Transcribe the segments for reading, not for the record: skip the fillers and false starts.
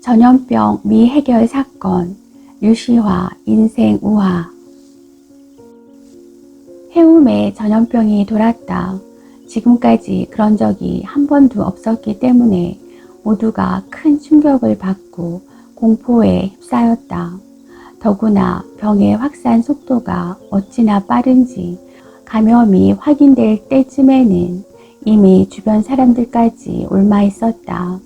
전염병 미해결 사건, 류시화 인생 우화. 해움에 전염병이 돌았다. 지금까지 그런 적이 한 번도 없었기 때문에 모두가 큰 충격을 받고 공포에 휩싸였다. 더구나 병의 확산 속도가 어찌나 빠른지 감염이 확인될 때쯤에는 이미 주변 사람들까지 옮아 있었다.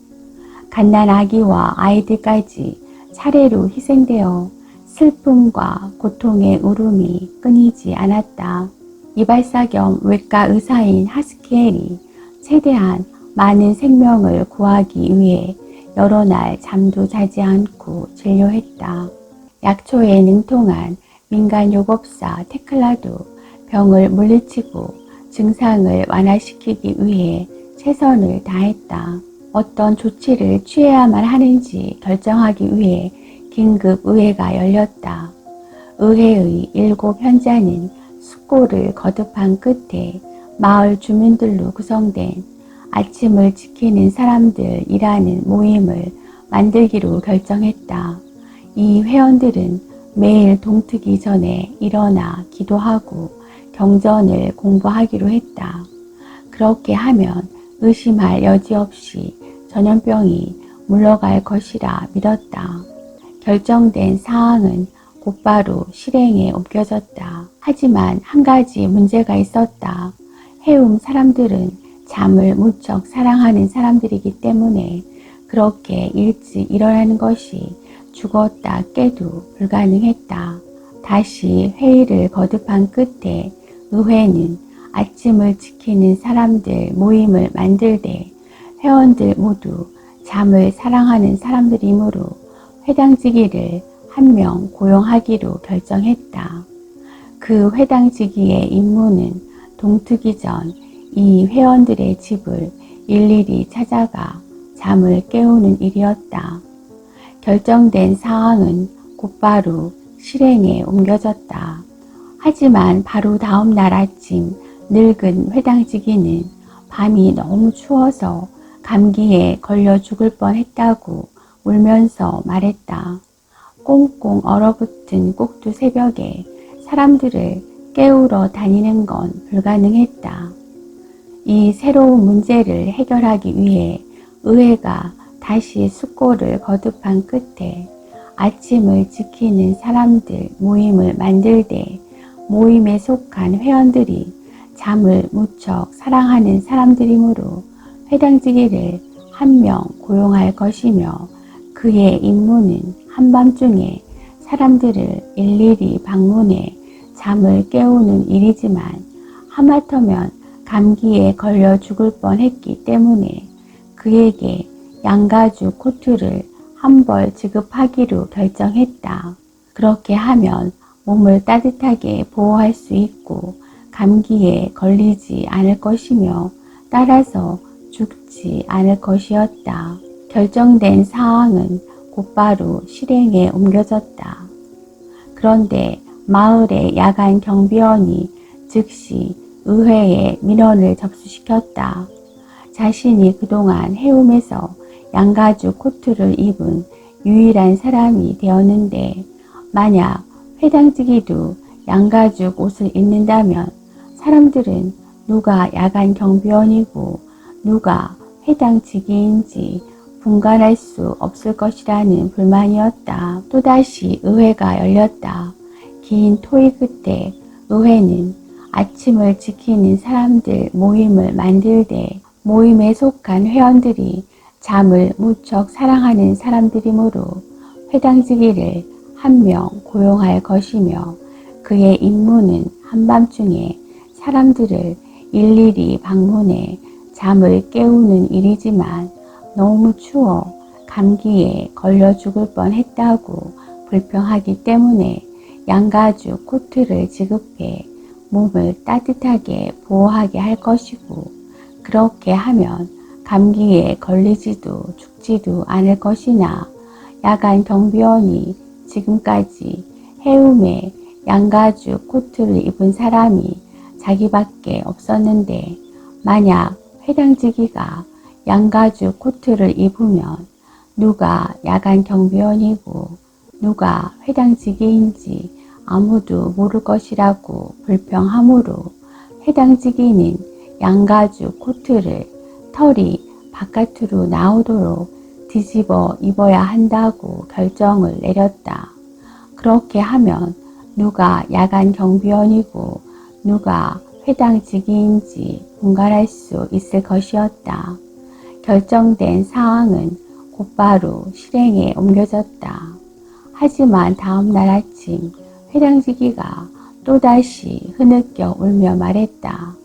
갓난아기와 아이들까지 차례로 희생되어 슬픔과 고통의 울음이 끊이지 않았다. 이발사 겸 외과 의사인 하스키엘이 최대한 많은 생명을 구하기 위해 여러 날 잠도 자지 않고 진료했다. 약초에 능통한 민간 요법사 테클라도 병을 물리치고 증상을 완화시키기 위해 최선을 다했다. 어떤 조치를 취해야만 하는지 결정하기 위해 긴급 의회가 열렸다. 의회의 7 현자는 숙고를 거듭한 끝에 마을 주민들로 구성된 아침을 지키는 사람들이라는 모임을 만들기로 결정했다. 이 회원들은 매일 동트기 전에 일어나 기도하고 경전을 공부하기로 했다. 그렇게 하면 의심할 여지 없이 전염병이 물러갈 것이라 믿었다. 결정된 사항은 곧바로 실행에 옮겨졌다. 하지만 한 가지 문제가 있었다. 해움 사람들은 잠을 무척 사랑하는 사람들이기 때문에 그렇게 일찍 일어나는 것이 죽었다 깨도 불가능했다. 다시 회의를 거듭한 끝에 의회는 아침을 지키는 사람들 모임을 만들되 회원들 모두 잠을 사랑하는 사람들이므로 회당지기를 1명 고용하기로 결정했다. 그 회당지기의 임무는 동트기 전 이 회원들의 집을 일일이 찾아가 잠을 깨우는 일이었다. 결정된 사항은 곧바로 실행에 옮겨졌다. 하지만 바로 다음 날 아침 늙은 회당지기는 밤이 너무 추워서 감기에 걸려 죽을 뻔했다고 울면서 말했다. 꽁꽁 얼어붙은 꼭두 새벽에 사람들을 깨우러 다니는 건 불가능했다. 이 새로운 문제를 해결하기 위해 의회가 다시 숙고를 거듭한 끝에 아침을 지키는 사람들 모임을 만들되 모임에 속한 회원들이 잠을 무척 사랑하는 사람들이므로 회당지기를 1명 고용할 것이며 그의 임무는 한밤중에 사람들을 일일이 방문해 잠을 깨우는 일이지만 하마터면 감기에 걸려 죽을 뻔했기 때문에 그에게 양가죽 코트를 한 벌 지급하기로 결정했다. 그렇게 하면 몸을 따뜻하게 보호할 수 있고 감기에 걸리지 않을 것이며 따라서 죽지 않을 것이었다. 결정된 사항은 곧바로 실행에 옮겨졌다. 그런데 마을의 야간 경비원이 즉시 의회에 민원을 접수시켰다. 자신이 그동안 해움에서 양가죽 코트를 입은 유일한 사람이 되었는데 만약 회당지기도 양가죽 옷을 입는다면 사람들은 누가 야간 경비원이고 누가 회당지기인지 분간할 수 없을 것이라는 불만이었다. 또다시 의회가 열렸다. 긴 토의 끝에 의회는 아침을 지키는 사람들 모임을 만들되 모임에 속한 회원들이 잠을 무척 사랑하는 사람들이므로 회당지기를 1명 고용할 것이며 그의 임무는 한밤중에 사람들을 일일이 방문해 잠을 깨우는 일이지만 너무 추워 감기에 걸려 죽을 뻔했다고 불평하기 때문에 양가죽 코트를 지급해 몸을 따뜻하게 보호하게 할 것이고 그렇게 하면 감기에 걸리지도 죽지도 않을 것이나 야간 경비원이 지금까지 해움에 양가죽 코트를 입은 사람이 자기밖에 없었는데 만약 회당지기가 양가죽 코트를 입으면 누가 야간 경비원이고 누가 회당직위인지 아무도 모를 것이라고 불평하므로 회당직위는 양가죽 코트를 털이 바깥으로 나오도록 뒤집어 입어야 한다고 결정을 내렸다. 그렇게 하면 누가 야간 경비원이고 누가 회당직위인지 분간할 수 있을 것이었다. 결정된 사항은 곧바로 실행에 옮겨졌다. 하지만 다음날 아침 회당직위가 또다시 흐느껴 울며 말했다.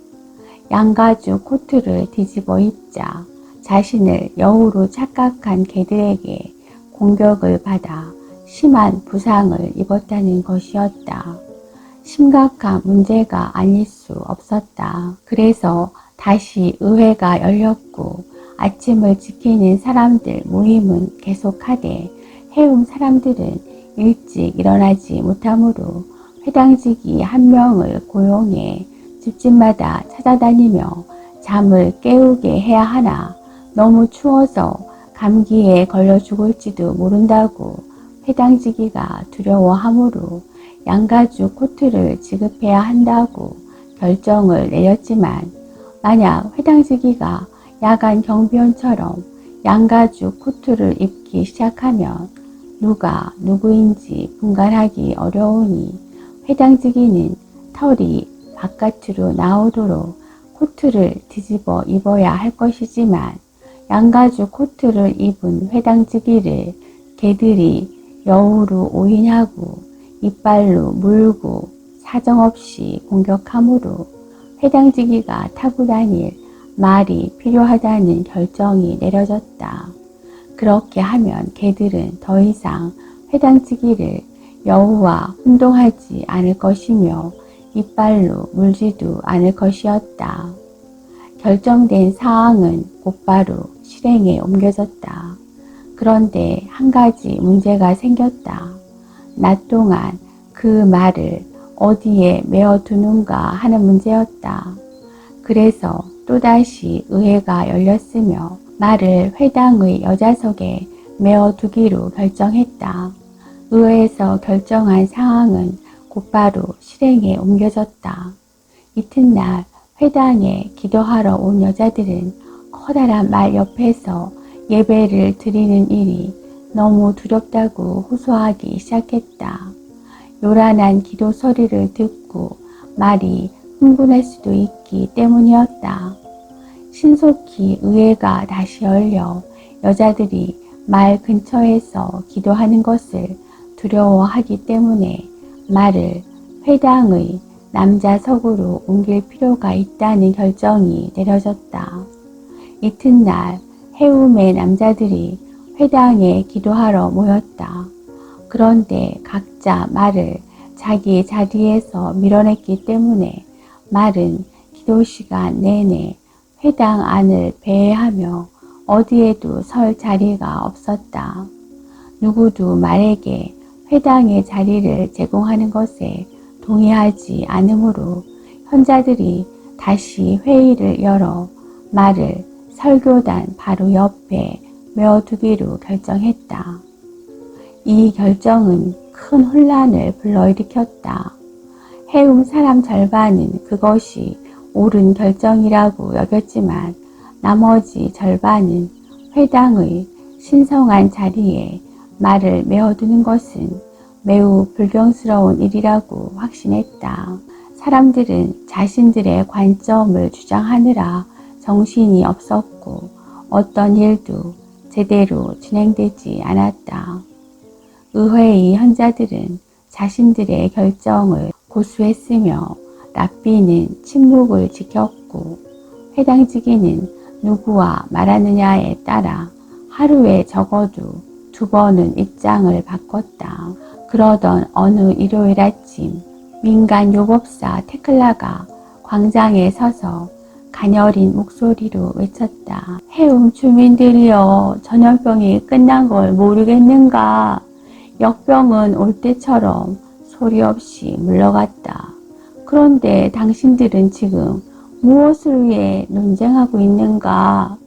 양가죽 코트를 뒤집어 입자 자신을 여우로 착각한 개들에게 공격을 받아 심한 부상을 입었다는 것이었다. 심각한 문제가 아닐 수 없었다. 그래서 다시 의회가 열렸고 아침을 지키는 사람들 모임은 계속하되 해움 사람들은 일찍 일어나지 못하므로 회당직위 한 명을 고용해 집집마다 찾아다니며 잠을 깨우게 해야 하나 너무 추워서 감기에 걸려 죽을지도 모른다고 회당직위가 두려워하므로 양가죽 코트를 지급해야 한다고 결정을 내렸지만 만약 회당직위가 야간 경비원처럼 양가죽 코트를 입기 시작하면 누가 누구인지 분간하기 어려우니 회당직위는 털이 바깥으로 나오도록 코트를 뒤집어 입어야 할 것이지만 양가죽 코트를 입은 회당직위를 개들이 여우로 오인하고 이빨로 물고 사정없이 공격하므로 회당직위가 타고 다닐 말이 필요하다는 결정이 내려졌다. 그렇게 하면 개들은 더 이상 회당직위를 여우와 혼동하지 않을 것이며 이빨로 물지도 않을 것이었다. 결정된 사항은 곧바로 실행에 옮겨졌다. 그런데 한 가지 문제가 생겼다. 낮 동안 그 말을 어디에 메어두는가 하는 문제였다. 그래서 또다시 의회가 열렸으며 말을 회당의 여자석에 메어두기로 결정했다. 의회에서 결정한 상황은 곧바로 실행에 옮겨졌다. 이튿날 회당에 기도하러 온 여자들은 커다란 말 옆에서 예배를 드리는 일이 너무 두렵다고 호소하기 시작했다. 요란한 기도 소리를 듣고 말이 흥분할 수도 있기 때문이었다. 신속히 의회가 다시 열려 여자들이 말 근처에서 기도하는 것을 두려워하기 때문에 말을 회당의 남자석으로 옮길 필요가 있다는 결정이 내려졌다. 이튿날 해움의 남자들이 회당에 기도하러 모였다. 그런데 각자 말을 자기 자리에서 밀어냈기 때문에 말은 기도 시간 내내 회당 안을 배회하며 어디에도 설 자리가 없었다. 누구도 말에게 회당의 자리를 제공하는 것에 동의하지 않으므로 현자들이 다시 회의를 열어 말을 설교단 바로 옆에 메어두기로 결정했다. 이 결정은 큰 혼란을 불러일으켰다. 해움 사람 절반은 그것이 옳은 결정이라고 여겼지만 나머지 절반은 회당의 신성한 자리에 말을 메어두는 것은 매우 불경스러운 일이라고 확신했다. 사람들은 자신들의 관점을 주장하느라 정신이 없었고 어떤 일도 제대로 진행되지 않았다. 의회의 현자들은 자신들의 결정을 고수했으며 랍비는 침묵을 지켰고 회당직위는 누구와 말하느냐에 따라 하루에 적어도 2번은 입장을 바꿨다. 그러던 어느 일요일 아침 민간 요법사 테클라가 광장에 서서 가녀린 목소리로 외쳤다. 해움 주민들이여, 전염병이 끝난 걸 모르겠는가? 역병은 올 때처럼 소리 없이 물러갔다. 그런데 당신들은 지금 무엇을 위해 논쟁하고 있는가?